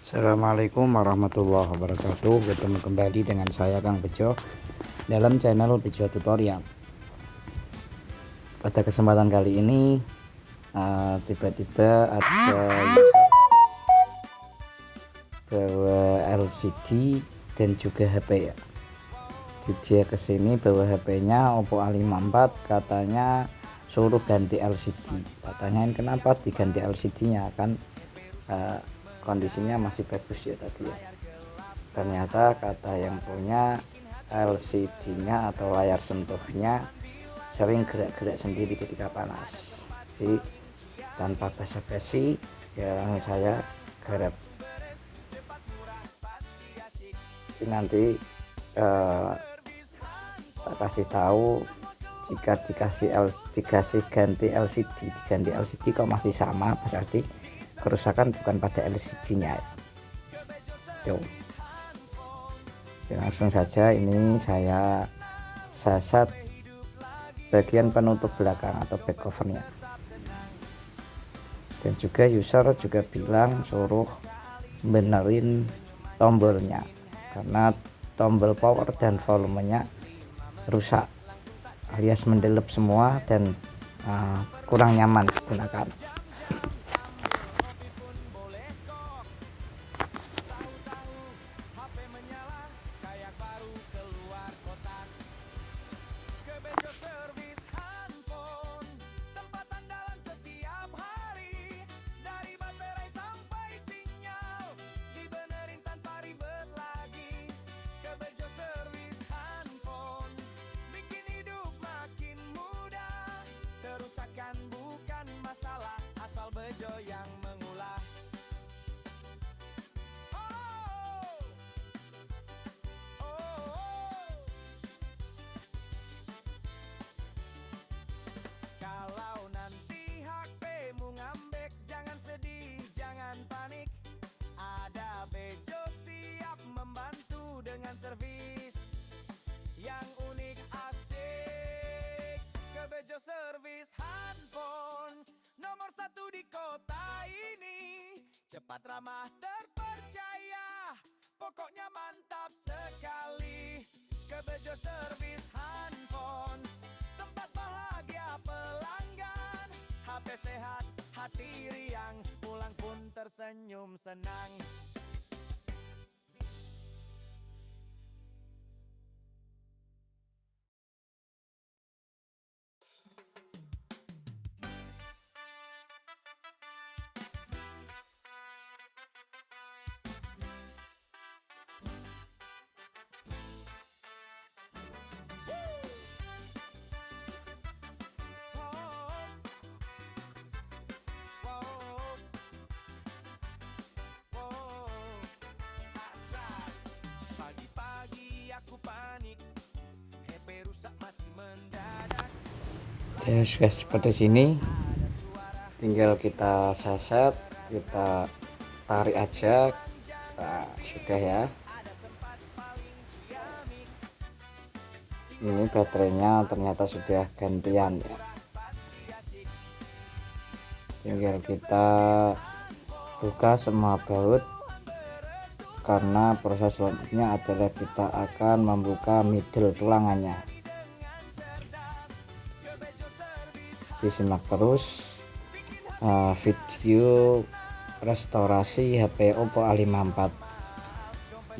Assalamualaikum warahmatullahi wabarakatuh. Bertemu kembali dengan saya Kang Bejo dalam channel Bejo Tutorial. Pada kesempatan kali ini tiba-tiba ada user bawa LCD dan juga HP ya. Dia kesini bawa HP-nya Oppo A54, katanya suruh ganti LCD. Tanyain kenapa diganti LCD-nya, kan kondisinya masih bagus ya tadi ya. Ternyata kata yang punya, LCD-nya atau layar sentuhnya sering gerak-gerak sendiri ketika panas. Jadi tanpa basa-basi ya langsung saya garap. Jadi nanti tak kasih tahu, jika dikasih ganti LCD kok masih sama, berarti kerusakan bukan pada LCD-nya. Tuh. Langsung saja ini saya sasat bagian penutup belakang atau back covernya. Dan juga user juga bilang suruh benerin tombolnya karena tombol power dan volumenya rusak alias mendelep semua dan kurang nyaman digunakan. Bukan masalah, asal Bejo yang mengulah. Oh, oh, oh. Kalau nanti HP-mu ngambek, jangan sedih, jangan panik. Ada Bejo siap membantu dengan servis yang unik asik. Ke Bejo Service Handphone, nomor 1 di kota ini. Cepat, ramah, terpercaya, pokoknya mantap sekali. Ke Bejo Service Handphone, tempat bahagia pelanggan. HP sehat, hati riang, pulang pun tersenyum senang. Aku panik, HP rusak mati mendadak. Jadi sudah seperti sini, tinggal kita sasat, kita tarik aja. Nah, sudah ya. Ini baterainya ternyata sudah gantian ya. Tinggal kita buka semua baut, karena proses selanjutnya adalah kita akan membuka middle tulangannya. Disimak terus video restorasi HP Oppo A54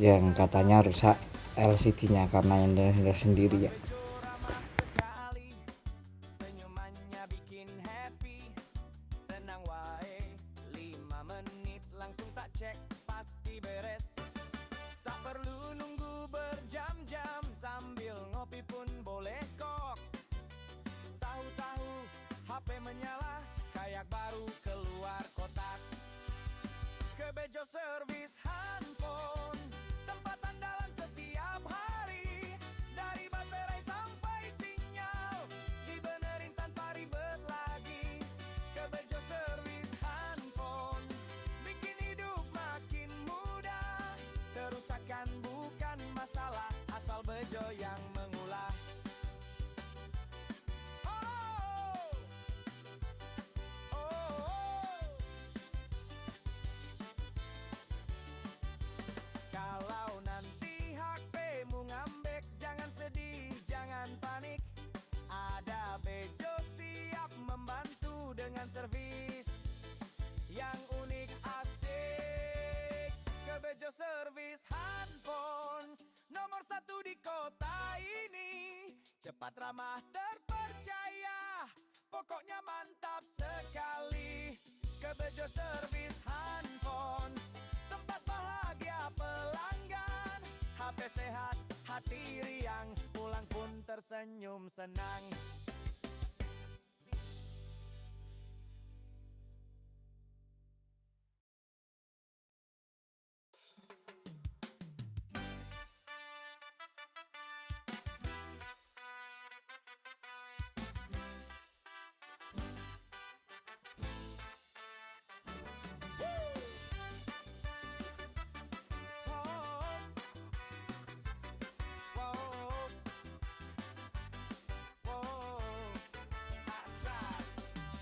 yang katanya rusak LCD-nya karena yang sendiri ya. Senyumannya bikin happy, tenang wae, 5 menit langsung tak cek, pasti beres. Tak perlu nunggu berjam-jam, sambil ngopi pun boleh kok. Tahu-tahu HP menyala, kayak baru keluar kotak. Ke Bejo Service Handphone, tempat andalan setiap hari. Dari baterai sampai sinyal, dibenerin tanpa ribet lagi. Ke Bejo Service Handphone, bikin hidup makin mudah. Kerusakan bukan masalah, asal Bejo yang mengulah. Oh, oh, oh. cepat, ramah, terpercaya, pokoknya mantap sekali. Kebejo Service Handphone, tempat bahagia pelanggan. HP sehat, hati riang, pulang pun tersenyum senang.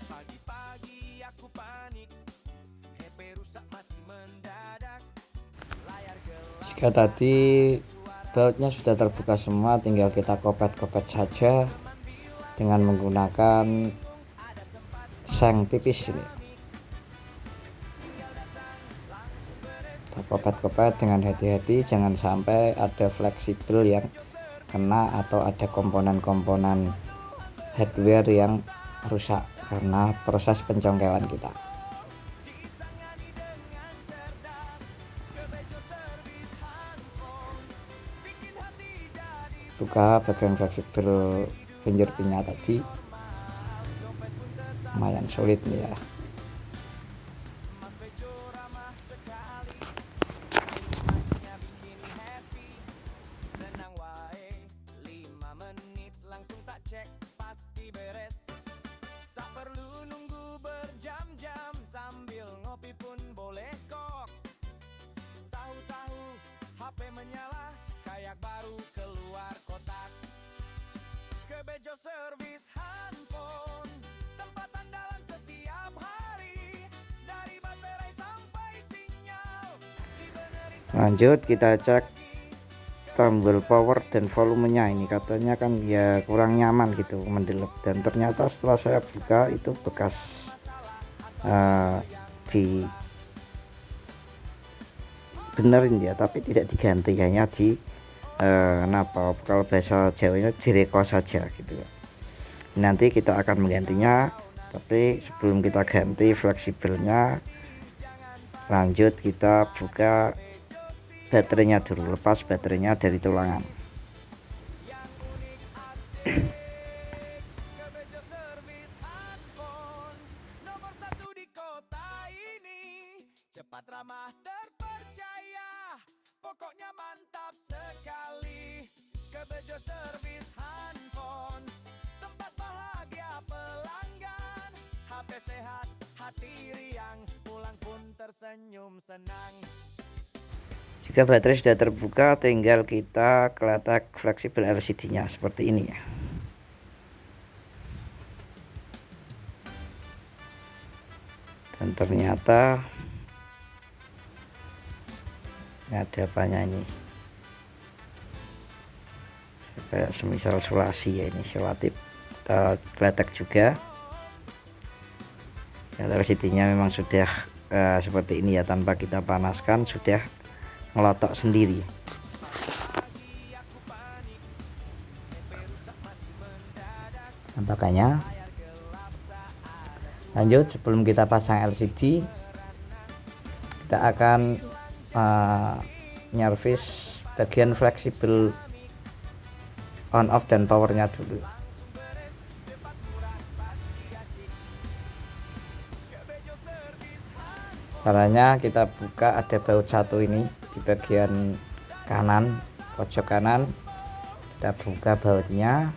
Pagi-pagi aku panik, HP rusak mati mendadak, layar gelap. Jika tadi bautnya sudah terbuka semua, tinggal kita kopet-kopet saja dengan menggunakan seng tipis ini. Kita kopet-kopet dengan hati-hati, jangan sampai ada fleksibel yang kena atau ada komponen-komponen hardware yang rusak karena proses pencongkelan kita. Buka bagian fleksibel fingerprintnya tadi, lumayan sulit nih ya. Tenang wae, 5 menit langsung tak cek, pasti beres. Tak perlu nunggu berjam-jam, sambil ngopi pun boleh kok. Tahu-tahu HP menyala, kayak baru keluar kotak. Kebejo Service Handphone, tempat andalan setiap hari. Dari baterai sampai sinyal, dibenerin. Lanjut kita cek tombol power dan volumenya. Ini katanya kan ya kurang nyaman gitu mendelep, dan ternyata setelah saya buka itu bekas di benerin ya, tapi tidak diganti, hanya di kenapa kalau bahasa Jawanya direko saja gitu. Nanti kita akan menggantinya, tapi sebelum kita ganti fleksibelnya, lanjut kita buka baterainya dulu, lepas baterainya dari tulangan. Kebejo Service Handphone, nomor 1 di kota ini. Cepat, ramah, terpercaya, pokoknya mantap sekali. Kebejo Service Handphone, tempat bahagia pelanggan. HP sehat, hati riang, pulang pun tersenyum senang. Jika baterai sudah terbuka, tinggal kita keletak fleksibel LCD-nya seperti ini ya. Dan ternyata ada apanya ini, kayak semisal sulasi ya, ini selotip. Kita keletak juga. LCD-nya memang sudah seperti ini ya, tanpa kita panaskan sudah ngelotok sendiri. Tampakannya. Lanjut, sebelum kita pasang LCD, kita akan nyervis bagian fleksibel on off dan powernya dulu. Caranya kita buka, ada baut satu ini di bagian kanan, pojok kanan. Kita buka bautnya.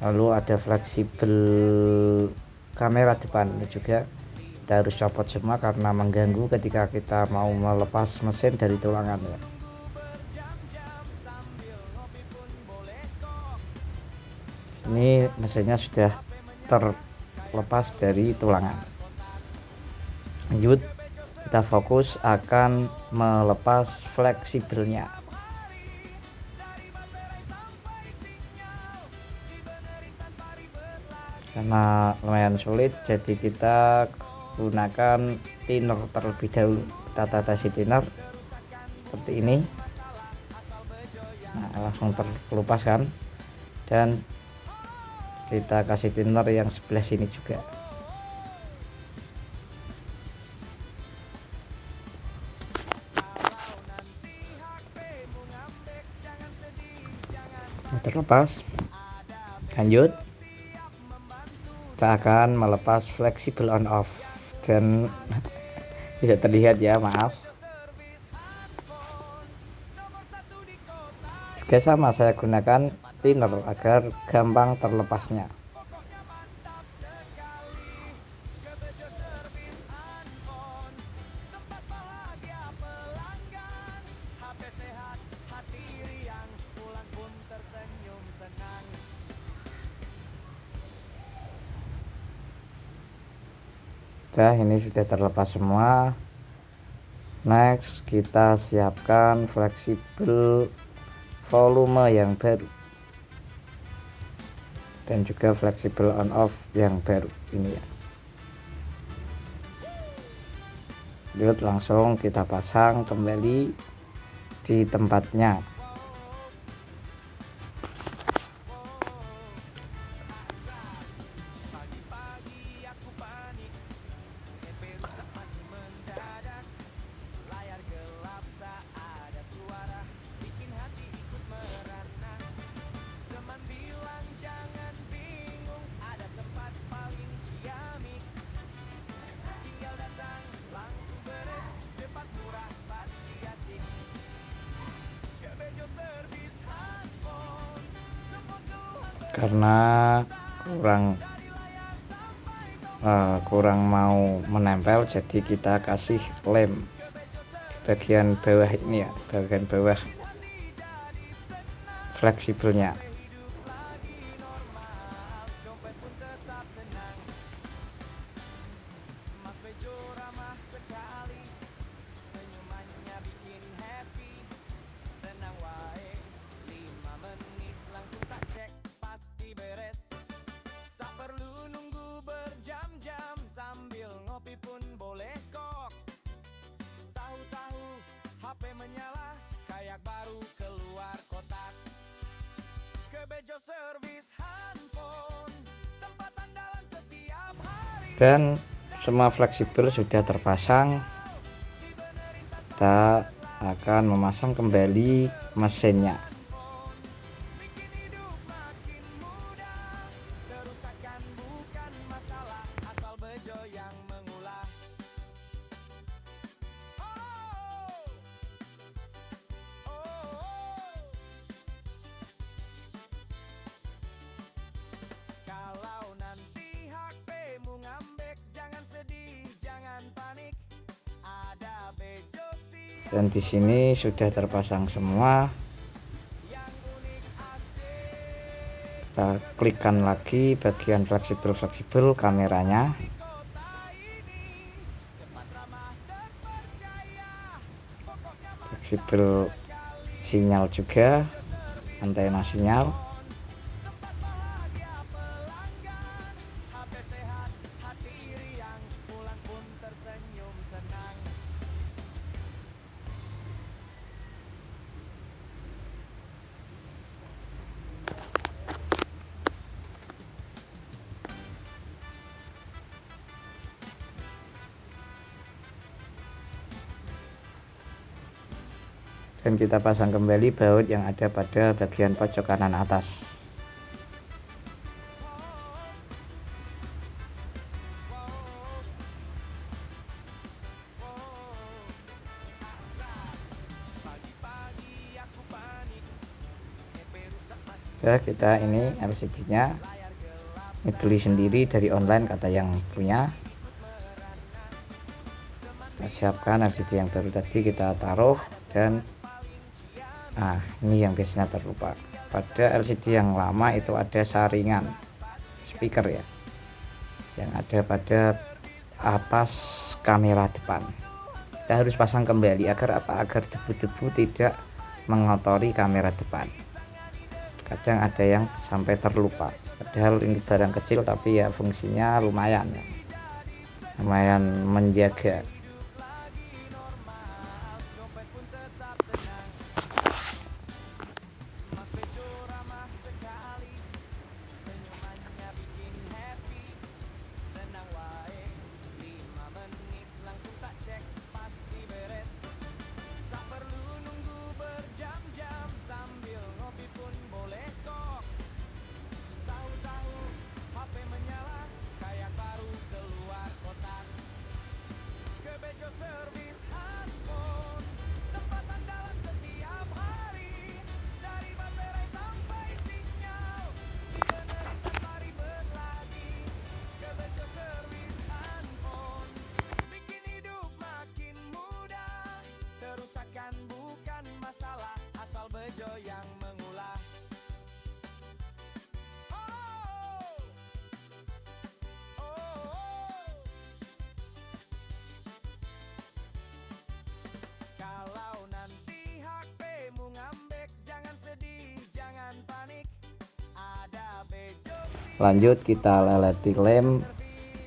Lalu ada fleksibel kamera depan ini juga kita harus copot semua karena mengganggu ketika kita mau melepas mesin dari tulangan ya. Ini mesinnya sudah terlepas dari tulangan. Lanjut, kita fokus akan melepas fleksibelnya. karena lumayan sulit, jadi kita gunakan thinner terlebih dahulu. Kita tatasi thinner seperti ini. Nah, langsung terkelupas kan, dan kita kasih thinner yang sebelah sini juga. Terlepas, lanjut kita akan melepas fleksibel on off, dan tidak terlihat ya, maaf. Juga sama, saya gunakan thinner agar gampang terlepasnya. Nah, ini sudah terlepas semua. Next, kita siapkan fleksibel volume yang baru dan juga fleksibel on off yang baru ini ya. Lalu langsung kita pasang kembali di tempatnya. Karena kurang mau menempel, jadi kita kasih lem bagian bawah ini ya, bagian bawah fleksibelnya. Menyala kayak baru keluar kotak. Kebejo servis handphone, tempat andalan setiap hari. Dan semua fleksibel sudah terpasang. Kita akan memasang kembali mesinnya. Kerusakan bukan masalah, asal bejo yang mengulah. Kalau nanti HP-mu ngambek, jangan sedih, jangan panik. Ada bejo siap Dan di sini sudah terpasang semua. yang unik asik. Kita klikkan lagi bagian fleksibel kameranya. Kota ini cepat, ramah, terpercaya. Pokoknya Fleksibel sinyal juga, antena sinyal. tempat bahagia pelanggan. HP sehat, hati riang, pulang pun tersenyum senang. Dan kita pasang kembali baut yang ada pada bagian pojok kanan atas. Pagi-pagi aku panik, HP rusak mati Sudah, kita ini LCD-nya ini beli sendiri dari online kata yang punya. Kita siapkan LCD yang baru tadi, kita taruh, dan ini yang biasanya terlupa. Pada LCD yang lama itu ada saringan speaker ya, yang ada pada atas kamera depan. Kita harus pasang kembali agar apa? Agar debu-debu tidak mengotori kamera depan. Kadang ada yang sampai terlupa. padahal ini barang kecil tapi ya fungsinya lumayan ya, lumayan menjaga. dompet pun tetap tenang. Mas Bejo ramah sekali, senyumannya bikin happy. Tenang wae, 5 menit langsung tak cek, pasti beres. Tak perlu nunggu berjam-jam, sambil ngopi pun boleh kok. Tahu-tahu HP menyala, kayak baru keluar kotak. Ke Bejo Servis Handphone, tempat andalan setiap hari. Dari baterai sampai sinyal, dibenerin tanpa ribet lagi. Ke Bejo Servis Handphone, bikin hidup makin mudah. Kerusakan bukan masalah, asal Bejo yang mengulah. Oh, oh, oh. Kalau nanti HP-mu ngambek, jangan sedih, jangan panik. Ada Bejo Lanjut kita leleti lem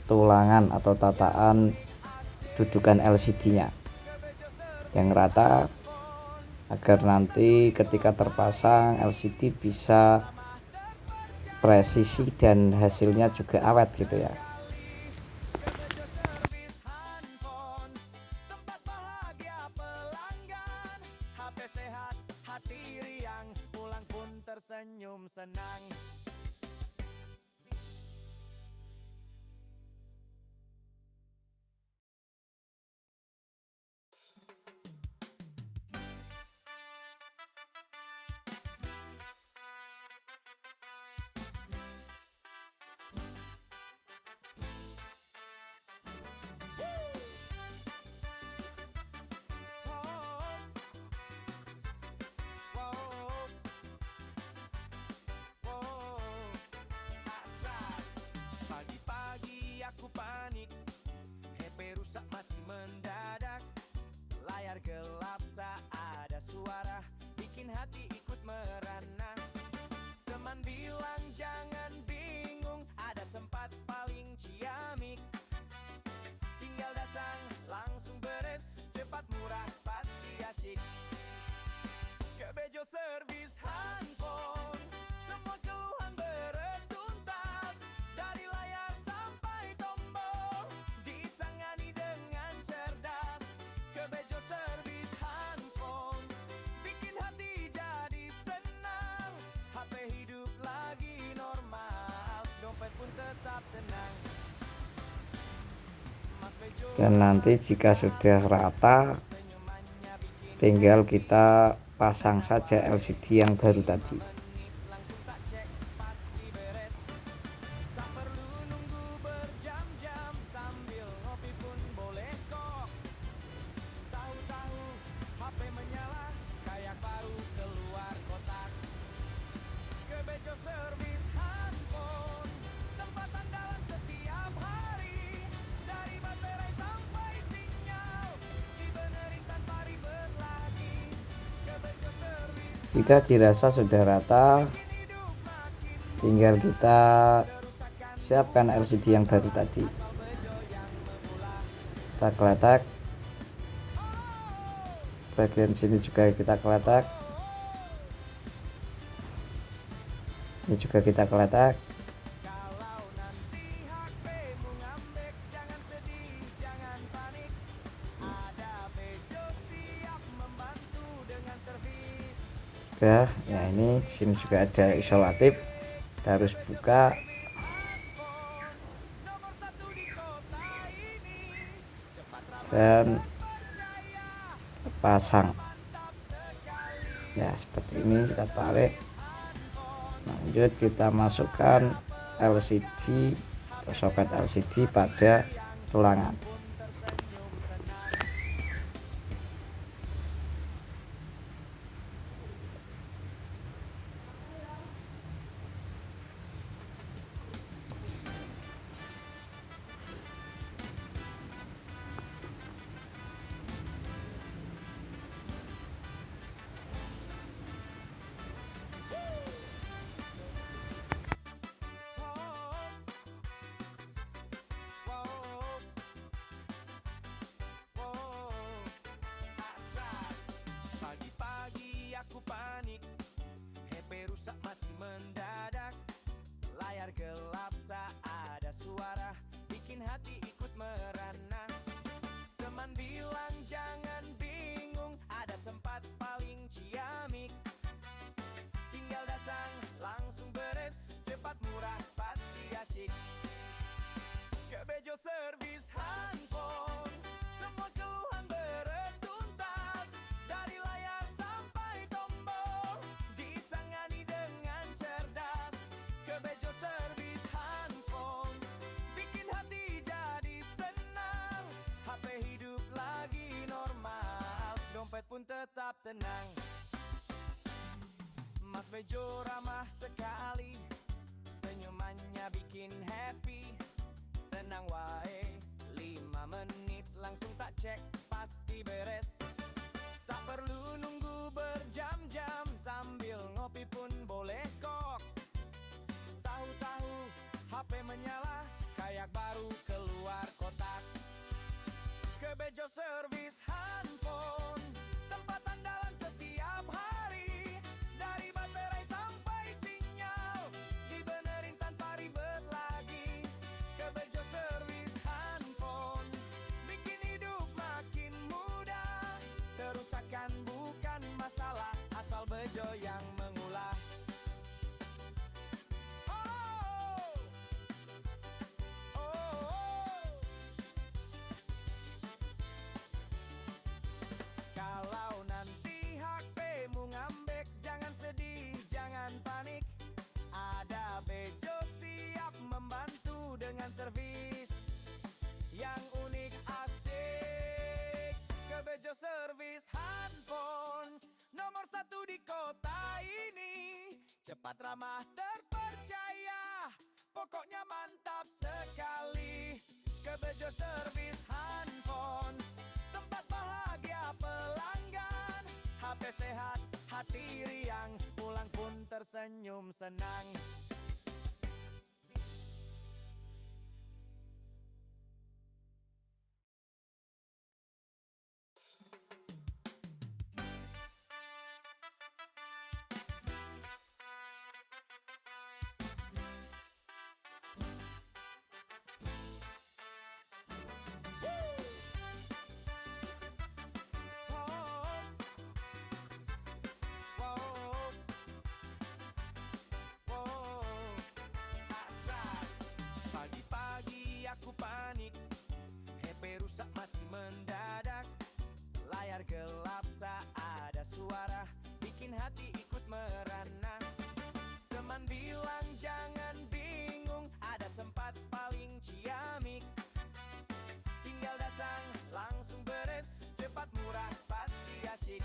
tulangan atau tataan dudukan LCD-nya yang rata, agar nanti ketika terpasang LCD bisa presisi dan hasilnya juga awet gitu ya. Bejo Servis Handphone, tempat bahagia pelanggan. HP sehat, hati riang, pulang pun tersenyum senang. Pagi-pagi aku panik, HP rusak mati mendadak. Layar gelap tak ada suara, bikin hati ikut merana. Teman bilang jangan bingung, ada tempat paling ciamik. Tinggal datang, langsung beres, cepat murah, pasti asyik. Ke Bejo Servis Handphone, semua keluhan beres tuntas. Dari layar sampai tombol, ditangani dengan cerdas. Ke Bejo Servis Handphone, bikin hati jadi senang. HP hidup lagi normal, dompet pun tetap tenang. Mas Bejo Dan nanti jika sudah rata, senyumannya bikin tinggal kita pasang saja LCD yang baru tadi. langsung tak cek, pasti beres. Tak perlu nunggu berjam-jam, sambil ngopi pun boleh kok. Tahu-tahu HP menyala, kayak baru keluar kotak. Ke Bejo Servis Handphone, tempat andalan setiap hari. Dari baterai sampai sinyal, dibenerin tanpa ribet lagi. Ke Bejo Servis Jika dirasa sudah rata, hidup makin tinggal kita siapkan LCD yang baru tadi. Kita keletak, bagian sini juga kita keletak, ini juga kita keletak. Kalau nanti HP-mu ngambek, jangan sedih, jangan panik. Ada Bejo siap membantu dengan servis. Udah, ya ini di sini juga ada isolatif, kita harus buka Handphone nomor 1 di kota ini. Cepat ramah dan percaya, pasang. mantap sekali. Ya seperti ini, kita tarik. Lanjut kita masukkan LCD atau soket LCD pada tulangan. pun tetap tenang. Mas Bejo ramah sekali, senyumannya bikin happy. Tenang wae, 5 menit langsung tak cek, pasti beres. Tak perlu nunggu berjam-jam, sambil ngopi pun boleh kok. Tahu-tahu HP menyala, kayak baru keluar kotak. Ke Bejo Service Handphone, tempat andalan setiap hari. Dari baterai sampai sinyal, dibenerin tanpa ribet lagi. Ke Bejo Service Handphone, bikin hidup makin mudah. Kerusakan bukan masalah, asal Bejo yang mengulah. Kalau nanti HP-mu ngambek, jangan sedih, jangan panik. Ada Bejo siap membantu dengan servis yang unik asik. Ke Bejo Service Handphone, nomor 1 di kota ini. Cepat, ramah, terpercaya, pokoknya mantap sekali. Ke Bejo Service Handphone, tempat bahagia pelanggan. HP sehat, hati riang, pulang pun tersenyum senang. Pagi-pagi aku panik, HP rusak mati mendadak. Layar gelap tak ada suara, bikin hati ikut merana. Teman bilang jangan bingung, ada tempat paling ciamik. Tinggal datang, langsung beres, cepat, murah, pasti asik.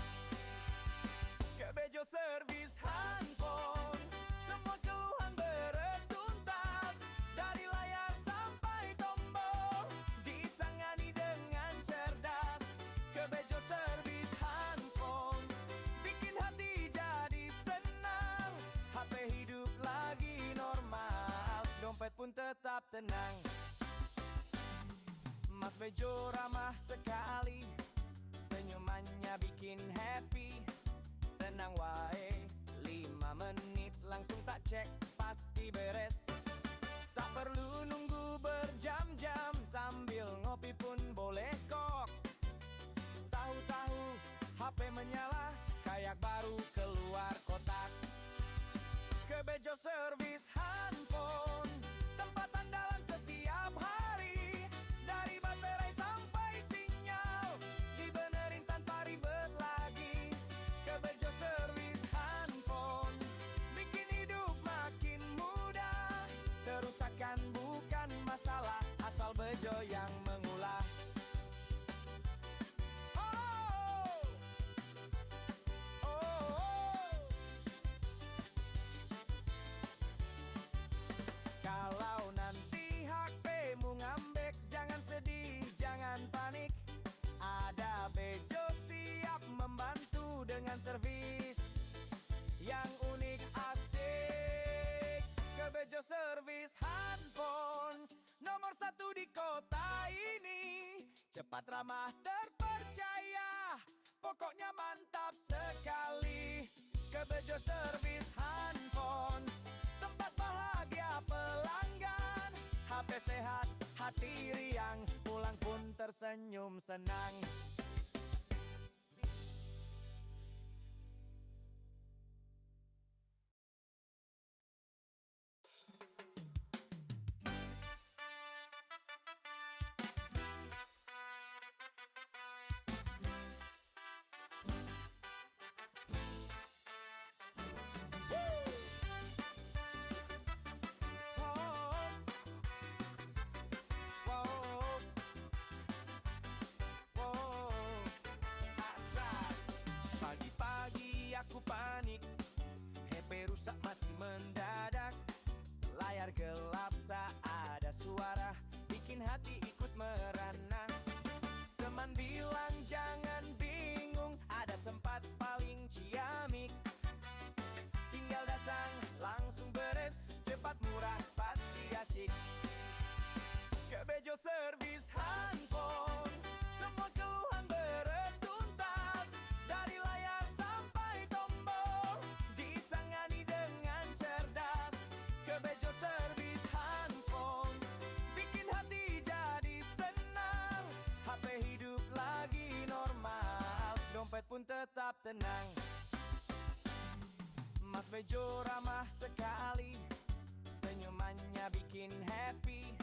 Ke Bejo Service Handphone, semua keluhan beres tuntas. Dari layar sampai tombol, ditangani dengan cerdas. Ke Bejo Service Handphone, bikin hati jadi senang. HP hidup lagi normal, dompet pun tetap tenang. Mas Bejo ramah sekali, senyumannya bikin happy. Tenang wae, 5 menit langsung tak cek, pasti beres. Tak perlu nunggu berjam-jam, sambil ngopi pun boleh kok. Tahu-tahu HP menyala, kayak baru keluar kotak. Ke Bejo Service Handphone, tempat andalan setiap hari. Dari baterai sampai sinyal, dibenerin tanpa ribet lagi. Ke Bejo Service Handphone, bikin hidup makin mudah. Kerusakan bukan masalah, asal Bejo yang mengulah. Kalau nanti HP-mu ngambek, jangan sedih, jangan panik. Ada Bejo siap membantu dengan servis yang unik asik. Ke Bejo Service Handphone, nomor 1 di kota ini. Cepat, ramah, terpercaya, pokoknya mantap sekali. Ke Bejo Service Handphone, tempat bahagia pelanggan. HP sehat, hati riang, pulang pun tersenyum senang. gelap tak ada suara, bikin hati ikut merana. Teman bilang jangan bingung, ada tempat paling ciamik. Tinggal datang, langsung beres, cepat murah, pasti asyik. Ke Bejo Service Handphone, semua keluhan beres tuntas. Dari layar sampai tombol, ditangani dengan cerdas. Ke Bejo Service Handphone, bikin hati jadi senang. HP hidup lagi normal, dompet pun tetap tenang. Mas Bejo ramah sekali, senyumannya bikin happy.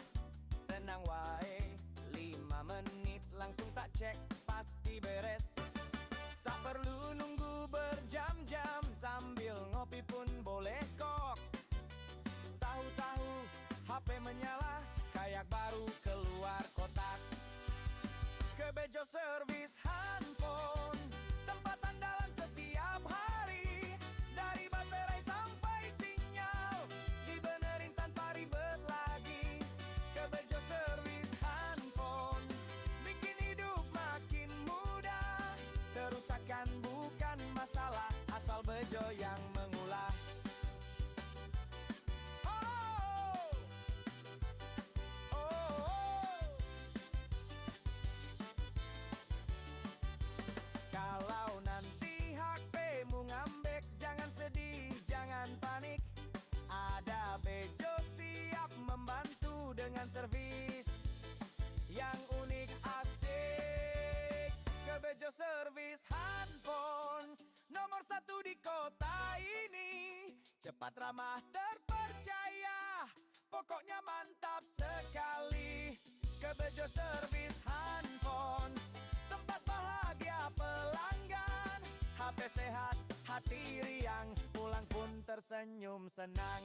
Tenang wae, 5 menit langsung tak cek, pasti beres. Tak perlu nunggu berjam-jam, sambil ngopi pun boleh kok. Tahu-tahu HP menyala, kayak baru keluar kotak. Ke Bejo Service Handphone, tempat andalan setiap hari. Dari baterai sampai sinyal, dibenerin tanpa ribet lagi. Ke Bejo Service Handphone, bikin hidup makin mudah. Kerusakan bukan masalah, asal Bejo yang mengulah. Oh, oh, oh. Kalau nanti HP-mu ngambek, jangan sedih, jangan panik. Ada Bejo siap membantu dengan servis yang unik asik. Ke Bejo Service Handphone, nomor 1 di kota ini. Cepat, ramah, terpercaya, pokoknya mantap sekali. Ke Bejo Service Handphone, tempat bahagia pelanggan. HP sehat, hati riang, pulang pun tersenyum senang.